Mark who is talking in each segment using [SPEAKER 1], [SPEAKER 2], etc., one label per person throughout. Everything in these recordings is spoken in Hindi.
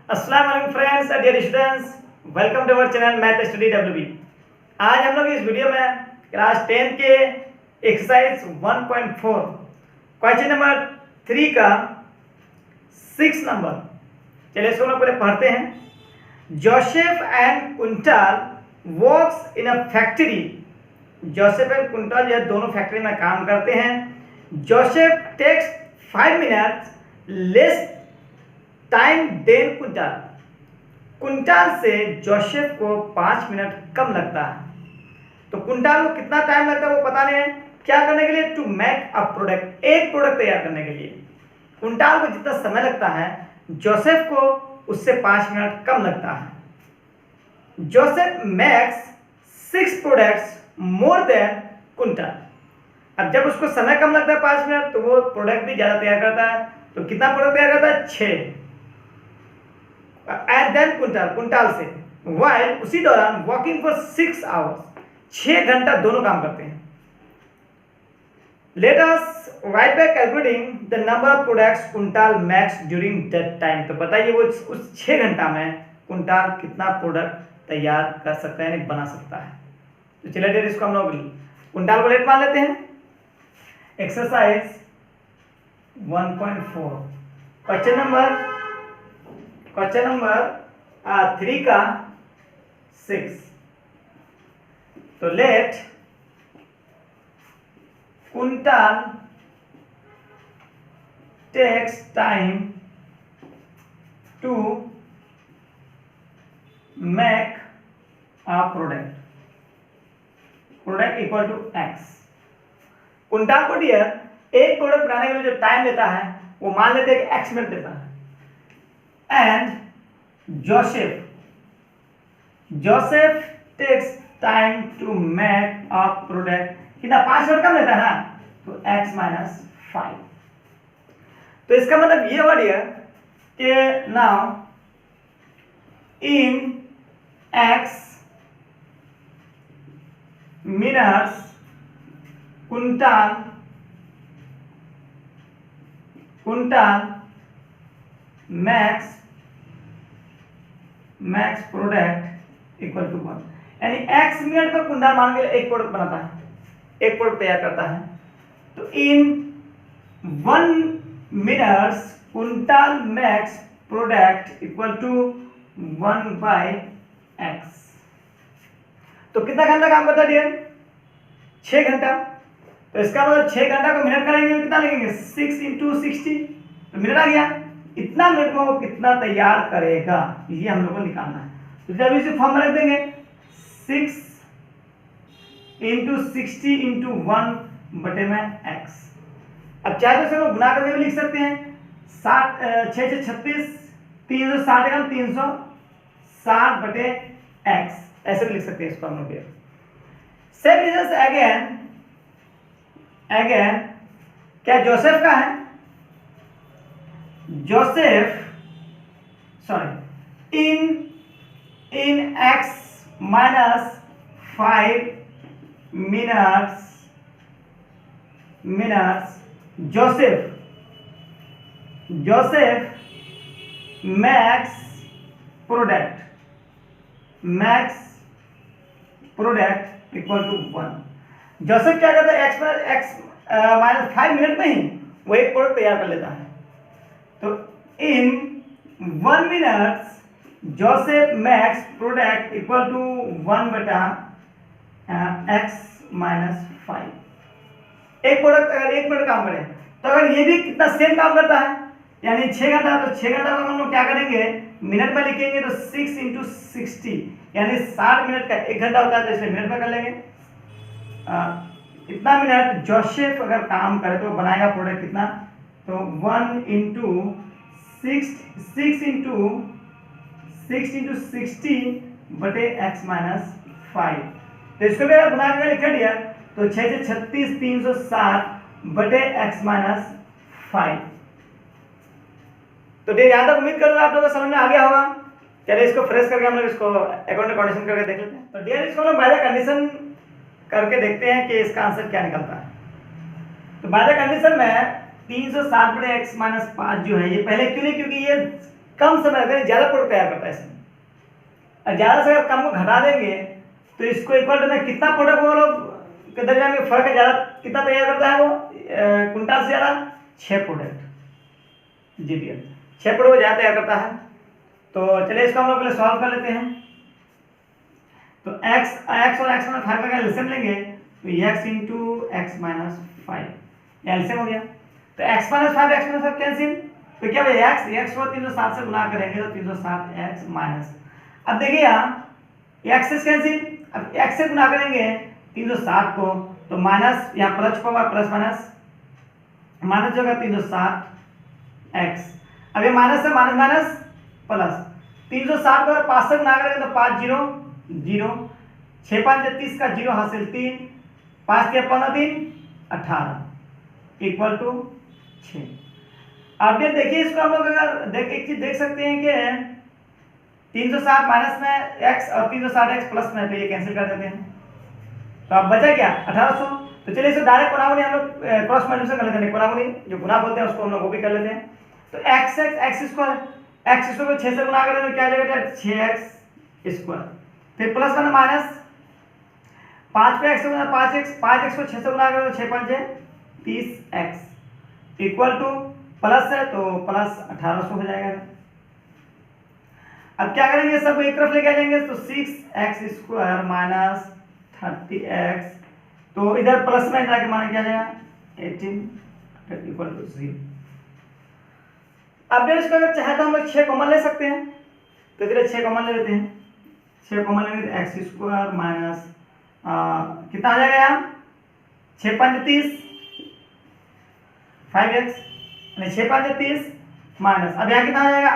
[SPEAKER 1] अस्सलाम वालेकुम friends and dear students, welcome to our channel math study WB. आज हम लोग इस वीडियो में क्लास 10 के एक्सरसाइज 1.4 क्वेश्चन नंबर 3 का 6 नंबर, चलिए इसको हम पहले पढ़ते हैं। Joseph and Kuntal works in a factory. Joseph and Kuntal ये दोनों फैक्ट्री में काम करते हैं। Joseph takes 5 minutes less time than Kuntal. Kuntal से जोसेफ को 5 मिनट कम लगता है। तो कुंटाल को कितना टाइम लगता है वो पता नहीं है। क्या करने के लिए? टू मेक अ प्रोडक्ट, एक प्रोडक्ट तैयार करने के लिए कुंटाल को जितना समय लगता है जोसेफ को उससे 5 मिनट कम लगता है। Joseph makes 6 products more than Kuntal. अब जब उसको समय कम लगता है 5 मिनट, तो वो प्रोडक्ट भी ज्यादा तैयार करता है। तो कितना प्रोडक्ट तैयार करता है? 6 एट देन कुंटाल, कुंटाल से। वाइल उसी दौरान वर्किंग फॉर 6 आवर्स, 6 घंटा दोनों काम करते हैं। Let us write by calculating the number of products Kuntal makes during that time. तो बताइए वो उस 6 घंटा में कुंटाल कितना प्रोडक्ट तैयार कर सकता है, यानी बना सकता है। तो चलिए इसको हम लोग कुंटाल को लेट मान लेते हैं। एक्सरसाइज 1.4 क्वेश्चन नंबर 3 का 6। तो let Kuntal takes time to make a product equal to x. Kuntal को डियर एक प्रोडक्ट बनाने के लिए जो टाइम लेता है वो मान लेते हैं कि एक्स मिनट लेता है। And Joseph takes time to make a product कितना? 5 मिनट कम लेता है ना, तो x माइनस 5। तो इसका मतलब ये हुआ डियर कि now in x minutes Kuntal makes product equal to 1, यानी x मिनट का कुंटाल मान के एक प्रोडक्ट बनाता है, एक प्रोडक्ट तैयार करता है। तो in 1 minutes Kuntal makes product equal to 1/x। तो कितना घंटा काम करता है डियर? 6 घंटा। तो इसका मतलब 6 घंटा को मिनट करेंगे तो कितना लगेंगे? 6 × 60। तो मिनट आ गया। इतना मिनट में वो कितना तैयार करेगा ये हम लोग को निकालना है। तो जब इसे फॉर्म में रख देंगे 6 × 60 × 1/x। अब चाहे तो इसे लोग गुना करके भी लिख सकते हैं। 6 से 36, 360 का 360/x, ऐसे भी लिख सकते हैं इसको हम लोग। सेम रिजल्ट अगेन क्या जोसेफ का है? In x minus 5 minutes Joseph makes product equal to 1। Joseph क्या करता है? x माइनस 5 मिनट में ही वो एक प्रोडक्ट तैयार कर लेता है। तो in 1 minutes Joseph makes product equal to 1/x minus 5। एक प्रोडक्ट अगर 1 मिनट काम करे तो अगर ये भी कितना सेम काम करता है, यानी 6 घंटा, तो 6 घंटा को हम लोग क्या करेंगे? मिनट में लिखेंगे तो 6 × 60, यानी 60 मिनट का 1 घंटा होता है, तो इसलिए मिनट में कर लेंगे। इतना मिनट जोसेफ अगर काम करे तो बनाएगा प्रोडक्ट कितना? तो 1 × 6 × 60/x माइनस 5। तो इसको भी अगर बना के लिखा दिया तो 6 से 36, 360/x माइनस 5। तो यहाँ तक उम्मीद करूँगा आप लोगों को समझ में आ गया होगा। चलिए इसको फ्रेश करके हम लोग इसको अकॉर्डिंग कंडीशन करके देख लेते हैं। तो डियर इसको हम लोग बाय द कंडीशन करके देखते हैं कि इसका आंसर क्या निकलता है। तो बाय द कंडीशन में 360/x माइनस 5 जो है ये पहले क्यों नहीं, क्योंकि ये कम समय लगता है, ज़्यादा प्रोडक्ट तैयार करता है इसमें। और ज़्यादा से अगर कम को घटा देंगे तो इसको इक्वल में कितना प्रोडक्ट वो लोग के दरमियान में फर्क है, ज़्यादा कितना तैयार करता है वो क्विंटल से ज़्यादा 6 प्रोडक्ट जी डी 6 प्रोडक्ट ज़्यादा तैयार करता है। तो चलिए इसको हम लोग पहले सॉल्व कर लेते हैं। तो x और x माइनस 5 का एलसीएम लेंगे तो x into x minus 5 LCM हो गया। तो x माइनस 5 कैंसिल, तो क्या भाई x को 360 से गुना करेंगे तो 360 x माइनस, अब देखिए यहाँ x से कैंसिल, अब x से गुना करेंगे 360 को तो माइनस, यहाँ प्लस होगा प्लस माइनस माइनस होगा 360 x, अब ये माइनस से माइनस माइनस प्लस 360 को अगर 5 से गुना करेंगे तो 5 0 0, 6 5 30 का 0 हासिल 3, 5 के 15 3 18 इक्वल टू 6। अब ये देखिए इसको हम लोग अगर एक चीज देख सकते हैं कि 360 माइनस में x और 360 x प्लस में, तो ये कैंसिल कर देते हैं तो अब बचा क्या 1800। तो चलिए इसको डायरेक्ट कोनागुनी हम लोग क्रॉस मल्टीप्लिकेशन कर लेते हैं, कोनागुनी जो गुना बोलते हैं उसको हम लोग वो भी कर लेते हैं। तो x स्क्वायर को 6 से गुना करें तो क्या आ जाएगा 6x स्क्वायर, फिर प्लस करना माइनस 5 पे x से गुना 5x को 6 से गुना करें तो 6 5 30x इक्वल टू प्लस है तो प्लस 1800 हो जाएगा। अब क्या करेंगे सबको एक तरफ लेके आ जाएंगे तो 6x स्क्वायर माइनस 30x, तो इधर प्लस में जाके माना क्या जाएगा 18 इक्वल टू 0। अब इसको अगर चाहे तो हम लोग 6 कॉमन ले सकते हैं, तो इधर 6 कॉमन ले लेते हैं, 6 कॉमन लेंगे तो x स्क्वायर माइनस कितना आ जाएगा यहाँ 6 5 30 5x, 6 5 30 माइनस, अब यहाँ कितना आ जाएगा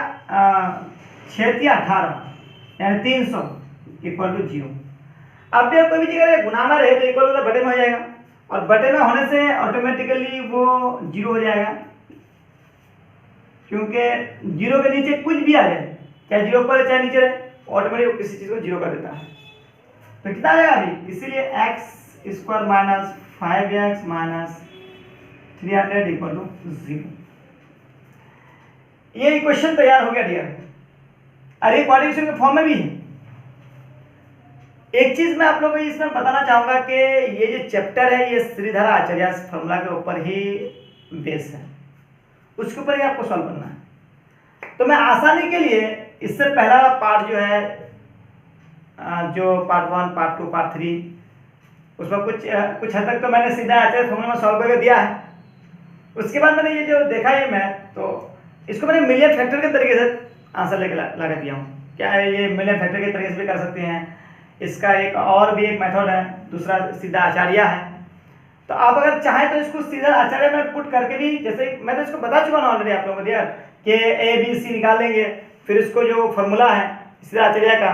[SPEAKER 1] 6 3 18 यानी 300 इक्वल टू 0। अब भी कोई भी चीज़ गुना में रहे तो इक्वल टू बटे में हो जाएगा, और बटे में होने से ऑटोमेटिकली वो 0 हो जाएगा, क्योंकि 0 के नीचे कुछ भी आ जाए, चाहे 0 पर चाहे नीचे रहे, ऑटोमेटिक किसी चीज़ को 0 कर देता है। तो कितना आ जाएगा अभी, इसीलिए x square minus 5x minus 300 equal to 0। ये इक्वेशन तैयार हो गया डियर, अरे क्वाड्रेटिक के फॉर्म में भी है। एक चीज मैं आप लोगों को इसमें बताना चाहूंगा कि ये जो चैप्टर है ये श्रीधर आचार्य फॉर्मूला के ऊपर ही बेस है, उसके ऊपर ही आपको सॉल्व करना है। तो मैं आसानी के लिए इससे पहला पार्ट जो है जो पार्ट 1 पार्ट 2 पार्ट 3 उसमें कुछ हद तक तो मैंने सीधा आचार्य फॉर्मूला में सॉल्व करके दिया है। उसके बाद मैंने ये जो देखा है मैं, तो इसको मैंने मिलियन फैक्टर के तरीके से आंसर लेके लगा दिया हूँ। क्या है ये मिलियन फैक्टर के तरीके से भी कर सकते हैं, इसका एक और भी एक मेथड है, दूसरा सीधा आचार्य है। तो आप अगर चाहें तो इसको सीधा आचार्य में पुट करके भी, जैसे मैं तो इसको बता चुका हूँ ऑलरेडी आप लोगों को दिया कि ABC निकाल लेंगे, फिर इसको जो फॉर्मूला है सीधा आचार्य का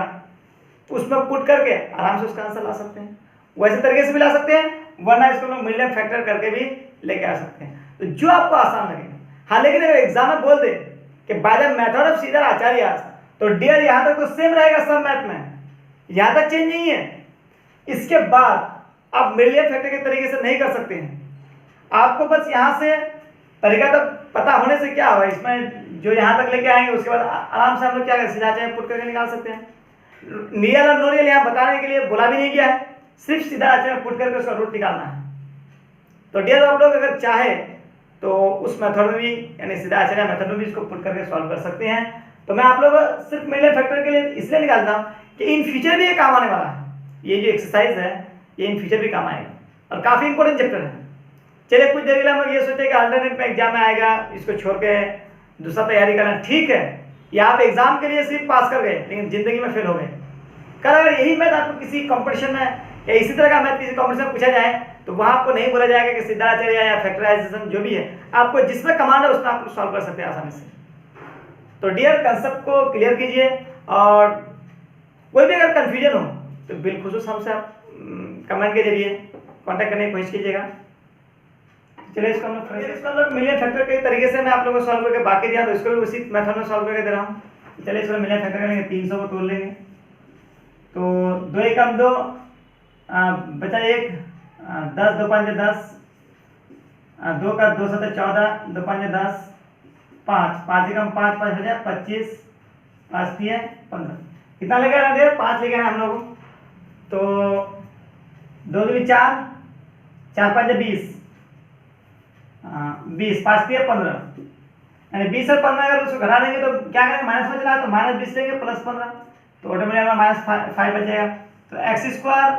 [SPEAKER 1] उसमें पुट करके आराम से उसका आंसर ला सकते हैं। वैसे तरीके से भी ला सकते हैं, वरना इसको लोग मिलियन फैक्टर करके भी लेके आ सकते हैं, तो जो आपको आसान लगे। हाँ, लेकिन अगर एग्जाम में बोल दे कि बाय द मेथड ऑफ सीधा आचार्य, तो डियर यहाँ तक तो सेम रहेगा सब मैथ में, यहाँ तक चेंज नहीं है। इसके बाद आप मिलियन फैक्टर के तरीके से नहीं कर सकते हैं। आपको बस यहाँ से तरीका तो पता होने से क्या होगा, इसमें जो यहाँ तक लेके आएंगे उसके बाद आराम से हम लोग क्या करें सीधा आचार्य पुट करके निकाल सकते हैं। रियल और नो रियल यहाँ बताने के लिए बोला भी नहीं गया है, सिर्फ सीधा आचार्य पुट करके उसका रूट निकालना है। तो डियर आप लोग अगर चाहे तो उस मेथड में भी, यानी सीधा आचार्य मेथड में भी इसको पुट करके सॉल्व कर सकते हैं। तो मैं आप लोग सिर्फ मिलियन फैक्टर के लिए इसलिए निकालता हूँ कि इन फ्यूचर भी ये काम आने वाला है। ये जो एक्सरसाइज है ये इन फ्यूचर भी काम आएगा और काफ़ी इंपॉर्टेंट चैप्टर है। चलिए कुछ देर के लिए हम लोग ये सोचे कि अल्टरनेट में एग्जाम में आएगा, इसको छोड़ के दूसरा तैयारी करना ठीक है, या आप एग्जाम के लिए सिर्फ पास कर गए लेकिन जिंदगी में फेल हो गए। कल अगर यही मैथ आपको किसी कंपटीशन में या इसी तरह का मैथ किसी कंपटीशन में पूछा जाए तो वहाँ आपको नहीं बोला जाएगा कि सीधा आचार्य या फैक्टराइजेशन जो भी है, आपको जिसमें कमांड है उसमें आप सॉल्व कर सकते हैं आसानी से। तो डियर कंसेप्ट को क्लियर कीजिए, और कोई भी अगर कंफ्यूजन हो तो बिलखुसूस हमसे आप कमेंट के जरिए कांटेक्ट करने की कोशिश कीजिएगा। चलिए इसको हम लोग मिलियन फैक्टर के तरीके से मैं आप लोगों को सॉल्व करके बाकी दिया, तो इसको भी उसी मेथड में सॉल्व करके दे रहा हूँ। चलिए इसको मिलियन फैक्टर करेंगे, 300 को तोड़ लेंगे तो 2 एकम 2 बचा 1, 10 2 5 10, 2 का 2 7 14, 2 5 10, 5, 5 एकम 5, 5 बजा 25, 5 दिए 15, कितना लेगा ना डियर? 5 लेगा ना हम लोग। तो 2 दूनी 4, 4 5 20, 20, 5 दिए 15, यानी 20 और 15 अगर उसको घटा देंगे तो क्या करेंगे? माइनस में चला तो -20 लेंगे प्लस 15, तो ऑटोमेटिक -5 बच जाएगा। तो एक्स स्क्वायर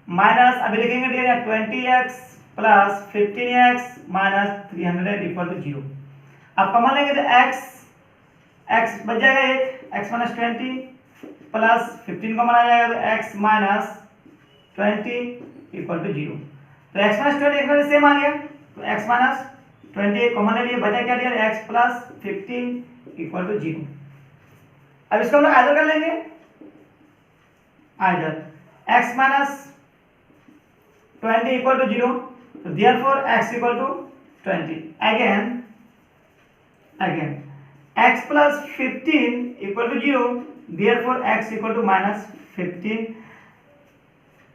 [SPEAKER 1] माइनस, अभी लिखेंगे dear 20x plus 15x minus 300 equal to 0। अब कॉमन लेंगे तो x बच जाएगा 1, x माइनस 20 प्लस 15 कॉमन आ जाएगा तो x माइनस 20 इक्वल टू 0। तो x माइनस 20 इक्वल सेम आ गया, तो x माइनस 20 कॉमन ले लिए, बचा क्या dear? x plus 15 equal to 0। अब इसको हम लोग आइडल कर लेंगे, आइडल x माइनस 20 इक्वल टू 0, तो therefore x equal to 20। Again x plus 15 equal to 0, therefore x equal to minus 15।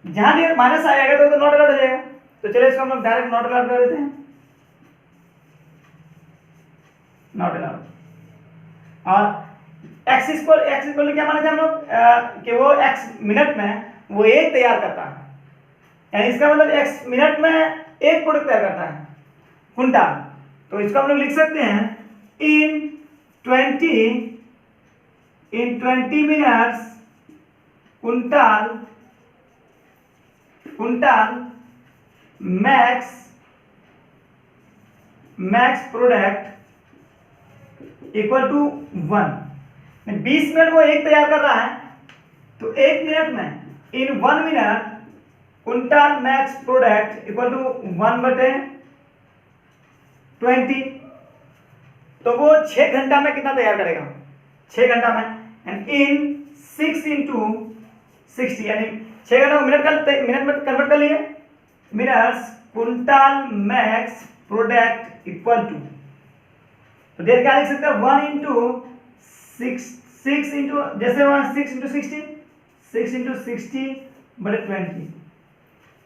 [SPEAKER 1] जहां डियर माइनस आएगा तो नॉट अलाउड हो जाएगा, तो चलिए इसको हम लोग डायरेक्ट नॉट अलाउड कर देते हैं, नॉट अलाउड। और x इक्वल क्या माना जाए हम लोग कि वो x मिनट में वो एक तैयार करता है, यानी इसका मतलब x मिनट में एक प्रोडक्ट तैयार करता है कुंटल। तो इसको हम लोग लिख सकते हैं in 20 minutes quintal makes product equal to 1। 20 minute वो एक तैयार कर रहा है, तो 1 मिनट में in 1 minute quintal makes product equal to 1/20। तो वो 6 घंटा में कितना तैयार करेगा? 6 घंटा में, एंड इन 6 इंटू 60, यानी 6 घंटा को मिनट में कन्वर्ट कर लिए, minutes quintal makes product equal to, तो देर क्या लिख सकते हैं? 1 इंटू 6 इंटू, जैसे वहां 6 इंटू 60, 6 इंटू 60/20।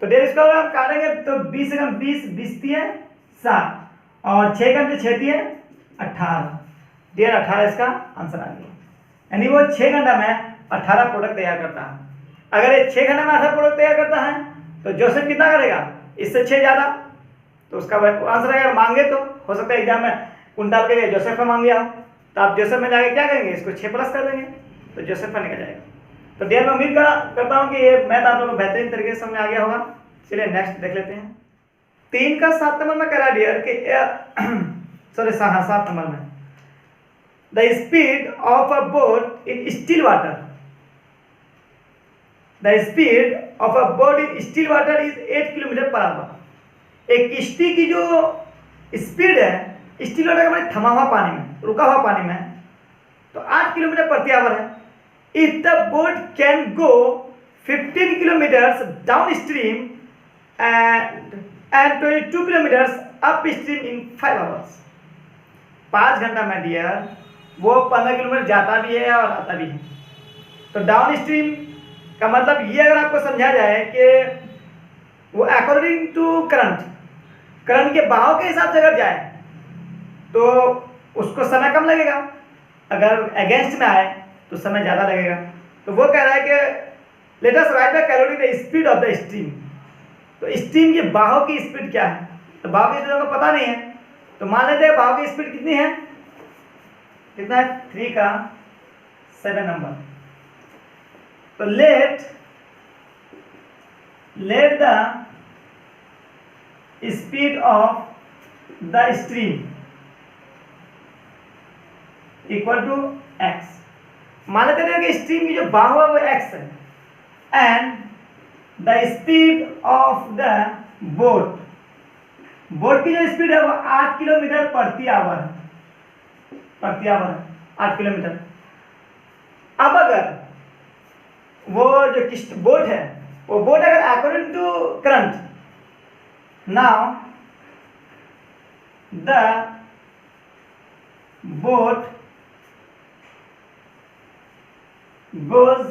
[SPEAKER 1] तो देर इसको हम काटेंगे तो 20 से कम 20 दिए 7, और 6 घंटे 6 दिए 18, देर 18 इसका आंसर आ गया। यानी वो 6 घंटा में 18 प्रोडक्ट तैयार करता है। अगर ये 6 घंटे में 18 प्रोडक्ट तैयार करता है तो जोसेफ कितना करेगा? इससे 6 ज्यादा, तो उसका आंसर अगर मांगे तो हो सकता है एग्जाम में कुंटल के जोसेफ में मांग लिया हो, तो आप जोसेफ में जाके क्या करेंगे? इसको 6 प्लस कर देंगे, तो जोसेफ में निकल जाएगा। तो डियर मैं उम्मीद करता हूँ कि ये मैथ आप लोगों को बेहतरीन तरीके से समझ आ गया होगा। चलिए नेक्स्ट देख लेते हैं। 3 का 7 नंबर में कह रहा डियर कि सॉरी 7 नंबर में the speed of a boat in still water, the speed of a boat in still water is 8 kilometre per hour. एक किश्ती की जो स्पीड है स्टिल वाटर का मतलब थमा हुआ पानी में, रुका हुआ पानी में, तो 8 किलोमीटर प्रति आवर है। If the boat can go 15 kilometres down stream and 22 kilometres up stream in 5 hours. 5 घंटा में डियर वो 15 किलोमीटर जाता भी है और आता भी है। तो डाउन स्ट्रीम का मतलब ये अगर आपको समझा जाए कि वो अकॉर्डिंग टू करंट के बहाव के हिसाब से अगर जाए तो उसको समय कम लगेगा, अगर अगेंस्ट में आए तो समय ज़्यादा लगेगा। तो वो कह रहा है कि late us right the calorie the speed of the stream. तो स्ट्रीम के बहाव की स्पीड क्या है? तो बहाव की स्पीड हमको पता नहीं है, तो मान लेते हैं बहाव की स्पीड कितनी है? कितना है? 3 का 7 नंबर। तो let the speed of the stream equal to x। मान लेते हैं कि स्ट्रीम की जो बहाव है वो x है, and the speed of the boat की जो स्पीड है वो 8 किलोमीटर प्रति आवर 8 किलोमीटर। अब अगर वो जो बोट है वो बोट अगर according to current, now the boat goes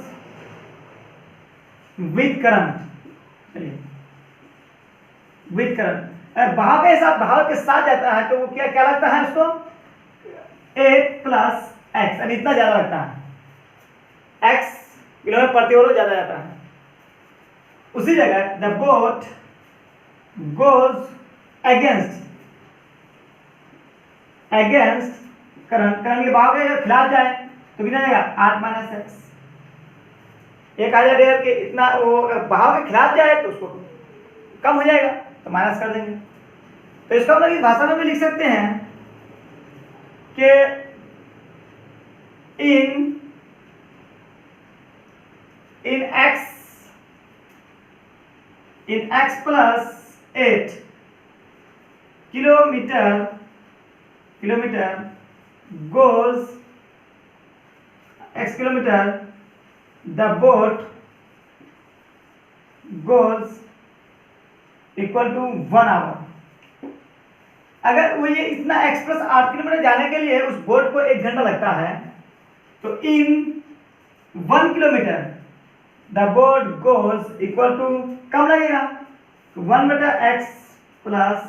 [SPEAKER 1] with current, with current, बहाव के साथ जाता है तो वो क्या लगता है उसको? 8 प्लस एक्स, अब इतना ज़्यादा लगता है, एक्स किलोमीटर प्रति आवर ज़्यादा जाता है। उसी जगह the boat goes against current के बहाव के खिलाफ जाए तो कितना जाएगा 8 माइनस एक्स। एक आ जाए कि इतना वो बहाव के खिलाफ जाए तो उसको कम हो जाएगा तो माइनस कर देंगे। तो इसको हम लोग इस भाषा में भी लिख सकते हैं कि इन x plus 8 kilometre goes x kilometre the boat goes equal to 1 hour। अगर वो ये इतना x प्लस 8 किलोमीटर जाने के लिए उस बोट को 1 घंटा लगता है तो in 1 kilometre the boat goes equal to कम लगेगा तो 1/x प्लस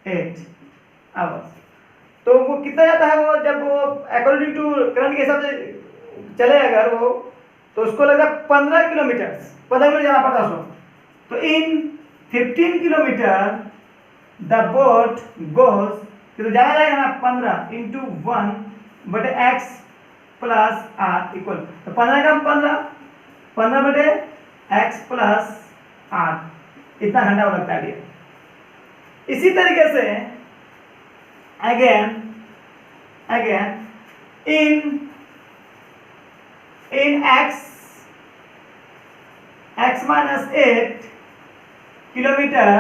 [SPEAKER 1] 8 आवर्स। तो वो कितना जाता है, वो जब वो अकॉर्डिंग टू करंट के हिसाब से चले अगर वो तो उसको लगता है 15 किलोमीटर जाना पड़ता है उसको। तो इन 15 किलोमीटर द बोट गोज, तो जाना जाएगा ना 15 into 1/x plus are equal, तो 15 का 15/x प्लस आर इतना घंटा वो लगता है। इसी तरीके से again in x minus 8 kilometer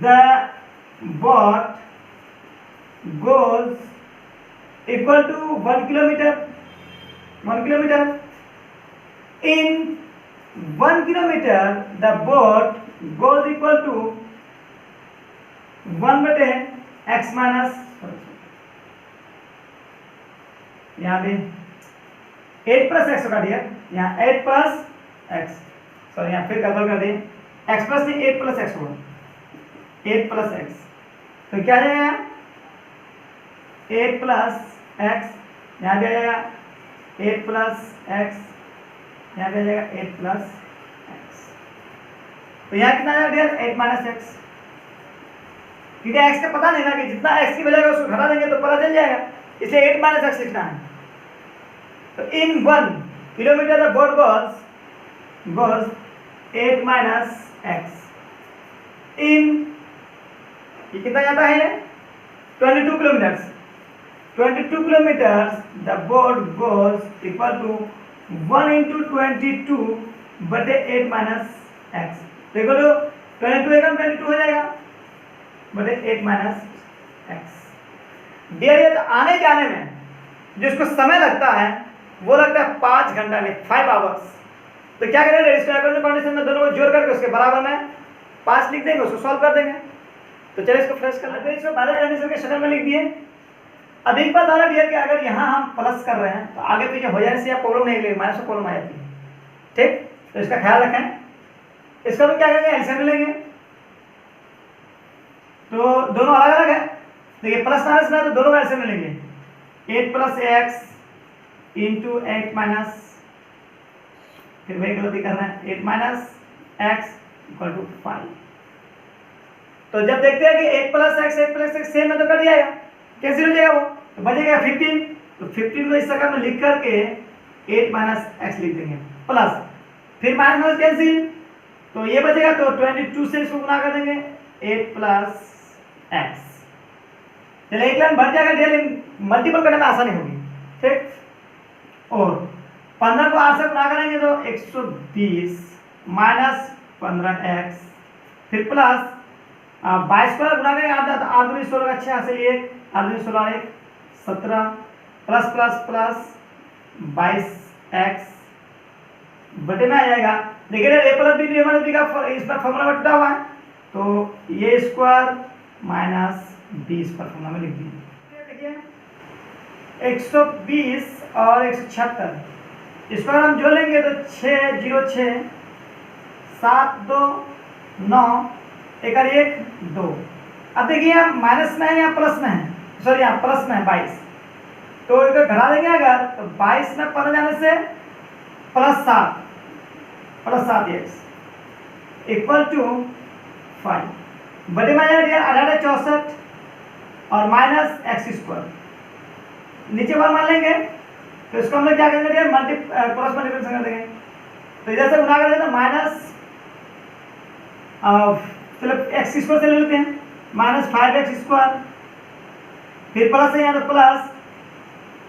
[SPEAKER 1] the boat goes equal to 1 kilometer in 1 kilometer the boat goes equal to 1/x minus, यहाँ पे 8 प्लस एक्स का दिया, यहाँ 8 प्लस एक्स, सॉरी यहाँ फिर गड़बड़ कर दें, x प्लस नहीं 8 प्लस एक्स होगा, 8 प्लस एक्स, तो क्या आ जाएगा 8 प्लस एक्स, यहाँ भी आ जाएगा 8 प्लस एक्स, यहाँ भी आ जाएगा 8 प्लस एक्स। तो यहाँ कितना आ जाएगा 8 माइनस एक्स, क्योंकि x का पता नहीं ना कि जितना x की वैल्यू है उसको घटा देंगे तो पता चल जाएगा, इसलिए 8 माइनस एक्स लिखना है। तो in 1 kilometre the boat goes 8 minus x, in ये कितना जाता है 22 kilometre the boat goes equal to 1 into 22/8 minus x, तो इक्वल टू 22 एकदम 22 हो जाएगा बटे 8 माइनस एक्स। डियर, ये तो आने जाने में जिसको समय लगता है वो लगता है 5 घंटा में 5 आवर्स। तो क्या करेंगे रजिस्टर कंडीशन में दोनों को जोड़ करके उसके बराबर में 5 लिख देंगे, उसको सॉल्व कर देंगे। तो चलिए इसको फ्रेश कर लेते हैं, इसको पहले कंडीशन के शक्ल में लिख दिए। अब एक बात आना डियर कि अगर यहाँ हम प्लस कर रहे हैं तो आगे पीछे हो जाने से प्रॉब्लम नहीं लगेगी, माइनस प्रॉब्लम आ जाती है, ठीक। तो इसका ख्याल रखें। इसका भी क्या करेंगे एलसीएम लेंगे, तो दोनों अलग अलग है, देखिए प्लस माइनस में तो दोनों का एलसीएम लेंगे, 8 प्लस एक्स इंटू 8 माइनस, फिर वही गलती करना है 8 माइनस एक्स इक्वल टू 5। तो जब देखते हैं कि 8 प्लस एक्स सेम है तो कट जाएगा, कैंसिल हो जाएगा वो, तो बचेगा 15। तो 15 को इस शक्ल में लिख करके 8 माइनस एक्स लिख देंगे प्लस, फिर माइनस माइनस कैंसिल, तो ये बचेगा तो 22 से इसको गुना कर देंगे 8 प्लस एक्स। चलिए एक लाइन बढ़ जाएगा, डेली मल्टीपल करने में आसानी होगी, ठीक। और 15 को 8 से गुना करेंगे तो 120 माइनस 15x, फिर प्लस 22 को गुना करेंगे 8 दूनी 16 का 6 से लिए 8 दूनी 16 1 17 प्लस प्लस प्लस 22x बटे में आ जाएगा। देखिए a प्लस बी का इस पर फॉर्मूला में टूटा हुआ है, तो ये स्क्वायर माइनस 20 पर फॉर्मूला में लिख दिए। देखिए 120 और 176 इसको अगर हम जोड़ लेंगे तो 606 7 2 9 1 और 1 2। अब देखिए यहाँ माइनस में है या प्लस में है, सॉरी यहाँ प्लस में है 22, तो इधर घटा देंगे अगर, तो 22 में 15 जाने से +7 x इक्वल टू 5 बटे में जाएगा 1864 और माइनस x²। नीचे बार मान लेंगे तो इसको हम लोग क्या करेंगे क्रॉस मल्टीप्लिकेशन कर देंगे। तो इधर से गुना कर देना माइनस चलो x² से ले लेते हैं -5x², फिर प्लस है यहाँ तो प्लस,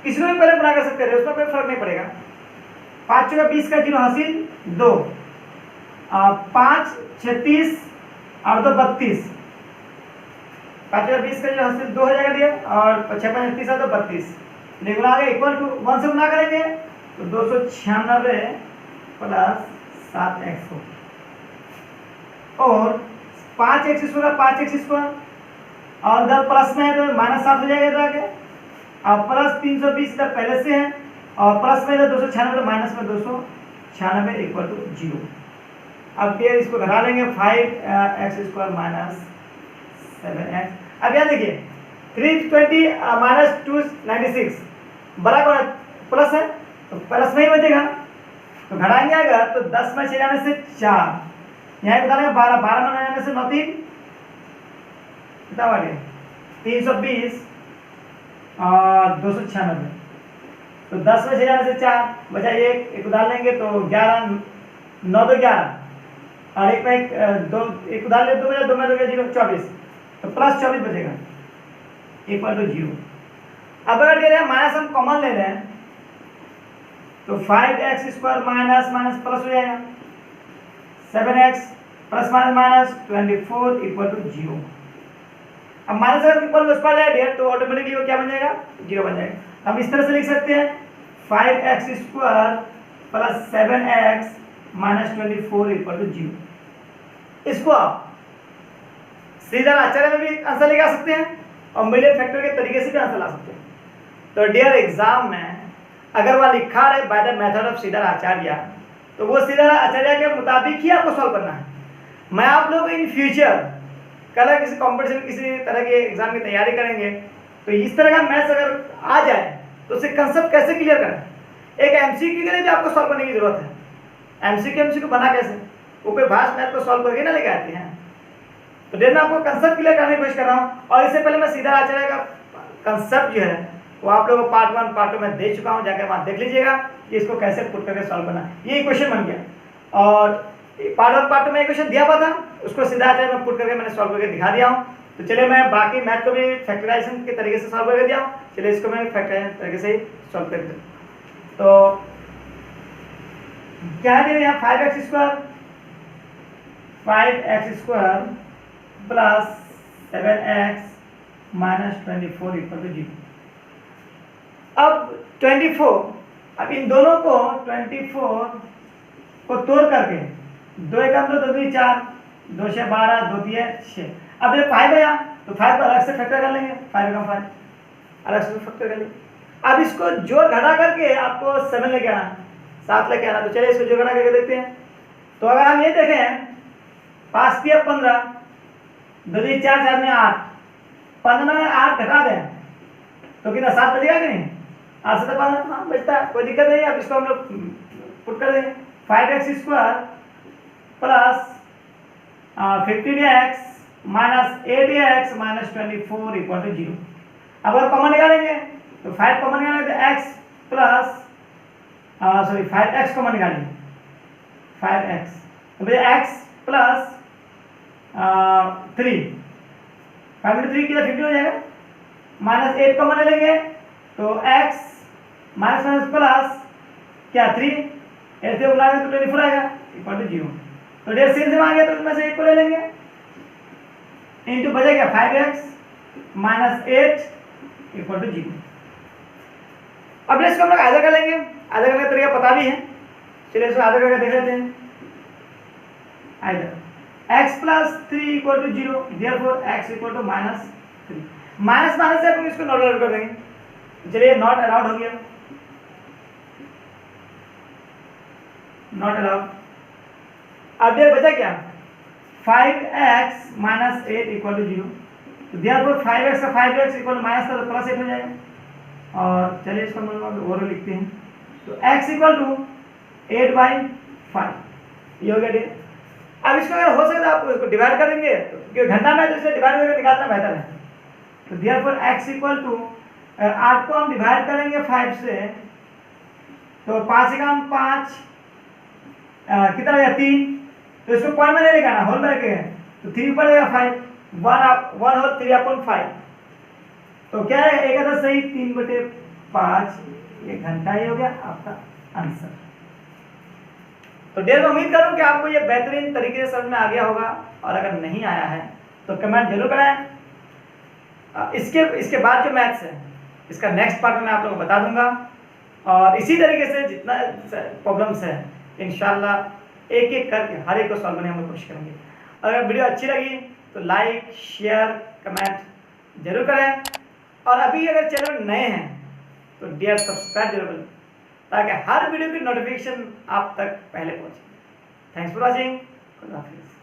[SPEAKER 1] इसको भी पहले गुना कर सकते हैं, उसमें कोई फर्क नहीं पड़ेगा। 5 × 20 का 0 हासिल 2, 5 × 30 और 2 32, 5 × 20 का 0 हासिल 2 हो जाएगा डियर, और 6 × 30 है तो 32 गुना आगे इक्वल टू 1 से गुना करेंगे तो 296 प्लस 7x और 5x² 5x² और इधर प्लस में है तो -7 हो जाएगा इधर आगे, और प्लस 320 इधर पहले से है और प्लस में इधर 296 तो माइनस में 296 इक्वल टू 0। अब फिर इसको घटा लेंगे 5x² - 7x। अब यहाँ देखिए 320 - 296 बड़ा कौन है, प्लस है तो प्लस में ही बचेगा, तो घटाएंगे अगर तो 10 में 6 जाने से 4, यहाँ बता देंगे 12 में 9 जाने से 9 3 कितना आ गया 320 और 296, तो 10 में 6 जाने से 4 बचा 1 उधार लेंगे तो 11 9 2 11 और एक में एक उधार ले 2 बचा 2 में 2 0 24, तो प्लस 24 बचेगा इक्वल टू 0। अब अगर ये माइनस हम कॉमन ले रहे हैं तो 5x² माइनस माइनस प्लस हो जाएगा 7x plus minus 24 equal to 0। अब माइनस अगर इक्वल उस पर जाए तो ऑटोमेटिकली वो क्या बन जाएगा 0 बन जाएगा। हम इस तरह से लिख सकते हैं 5x² plus 7x minus 24 equal to 0। इसको आप सीधा आचार्य में भी आंसर लगा सकते हैं और मिलियन फैक्टर के तरीके से भी आंसर ला सकते हैं। तो डियर एग्जाम में अगर वह लिखा रहे बाय द मेथड ऑफ सीधा आचार्य, तो वो सीधा आचार्य के मुताबिक ही आपको सॉल्व करना है। मैं आप लोग इन फ्यूचर कल किसी कंपटीशन किसी तरह के एग्जाम की तैयारी करेंगे तो इस तरह का मैथ्स अगर आ जाए तो उससे कंसेप्ट कैसे क्लियर करें। एक एमसीक्यू के लिए भी आपको सॉल्व करने की जरूरत है। एमसीक्यू बना कैसे, वो कोई भाष मैथ को सॉल्व करके ना लेके आते हैं। तो डेट में आपको कंसेप्ट क्लियर करने की कोशिश कर रहा हूँ, और इससे पहले मैं सीधा आचार्य का कंसेप्ट जो है वो आप लोगों को पार्ट 1 पार्ट 2 में दे चुका हूँ, जाकर वहाँ देख लीजिएगा कि इसको कैसे पुट करके सॉल्व करना। ये क्वेश्चन बन गया और पार्ट 1 पार्ट 2 में एक क्वेश्चन दिया हुआ था, उसको सीधा आचार्य में पुट करके मैंने सॉल्व करके दिखा दिया हूँ। तो चलिए मैं बाकी मैथ को भी फैक्टराइजेशन के तरीके से सॉल्व करके दिया हूँ, चलिए इसको मैं फैक्टराइजेशन तरीके से ही सॉल्व कर दूँ। तो क्या है यहाँ 5x² plus 7x minus 24 equal to 0। अब 24, अब इन दोनों को 24 को तोड़ करके 2 1 2 2 3 4 2 6 12 2 3 6, अब ये 5 है यहाँ तो 5 को अलग से फैक्टर कर लेंगे, 5 का 5 अलग से फैक्टर कर लेंगे। अब इसको जोड़ घटा करके आपको 7 लेके आना, 7 लेके आना। तो चलिए इसको जोड़ घटा करके देखते हैं। तो अगर हम ये देखें 5 3 15 2 3 4 4 में 8, 15 में 8 घटा दें तो कितना 7 बचेगा कि नहीं, 8 से 15 हाँ बचता है, कोई दिक्कत नहीं। अब इसको हम लोग पुट कर देंगे 5x² plus 15x minus 8x minus 24 equal to 0। अब अगर कॉमन निकालेंगे तो 5 कॉमन निकालेंगे तो x प्लस 5x कॉमन निकालेंगे 5x, तो भैया x प्लस 3 5 × 3 कितना 50 हो जाएगा, माइनस 8 कॉमन ले लेंगे तो x माइनस माइनस प्लस क्या 3 ऐसे बुला तो 24 आएगा इक्वल टू 0। तो डेढ़ सीन से मांगे तो इसमें से 1 को ले लेंगे इंटू बचेगा 5x माइनस 8 इक्वल टू 0। अब इसको हम लोग आधा कर लेंगे, आधा करने का तरीका पता भी है, चलिए इसको आधा करके देख लेते हैं। आधा x plus 3 equal to 0, therefore x equal to minus 3। Minus minus से हम इसको नॉट अलाउड कर देंगे, चलिए नॉट अलाउड हो गया, नॉट अलाउड। अब देर बचा क्या 5x माइनस 8 इक्वल टू 0, तो देयरफॉर 5x का 5x इक्वल टू माइनस का तो प्लस 8 हो जाएगा, और चलिए इसको हम और लिखते हैं। तो x इक्वल टू 8/5, ये हो गया ठीक। अब इसको अगर हो सके तो आप इसको डिवाइड करेंगे, क्योंकि घंटा में तो इसे डिवाइड करके निकालना बेहतर है। तो देयरफॉर x इक्वल टू 8 को हम डिवाइड करेंगे 5 से, तो 5 का हम 5 कितना हो 3, तो इसको पॉइंट में नहीं लिखाना, होल में रखेंगे, तो 3 पड़ेगा 5, 1 होल 3/5, तो क्या है एक आधा सही 3/5, ये घंटा ही हो गया आपका आंसर। तो डियर मैं उम्मीद करूं कि आपको ये बेहतरीन तरीके से समझ में आ गया होगा, और अगर नहीं आया है तो कमेंट जरूर कराएं। इसके बाद जो मैथ्स है इसका नेक्स्ट पार्ट में मैं आप लोगों को बता दूंगा, और इसी तरीके से जितना प्रॉब्लम्स है इंशाल्लाह एक एक करके हर एक को सॉल्व करने हम लोग कोशिश करेंगे। अगर वीडियो अच्छी लगी तो लाइक शेयर कमेंट जरूर करें, और अभी अगर चैनल नए हैं तो डियर सब्सक्राइब जरूर करें, ताकि हर वीडियो की नोटिफिकेशन आप तक पहले पहुंचे। Thanks for watching. खुदा हाफिज़।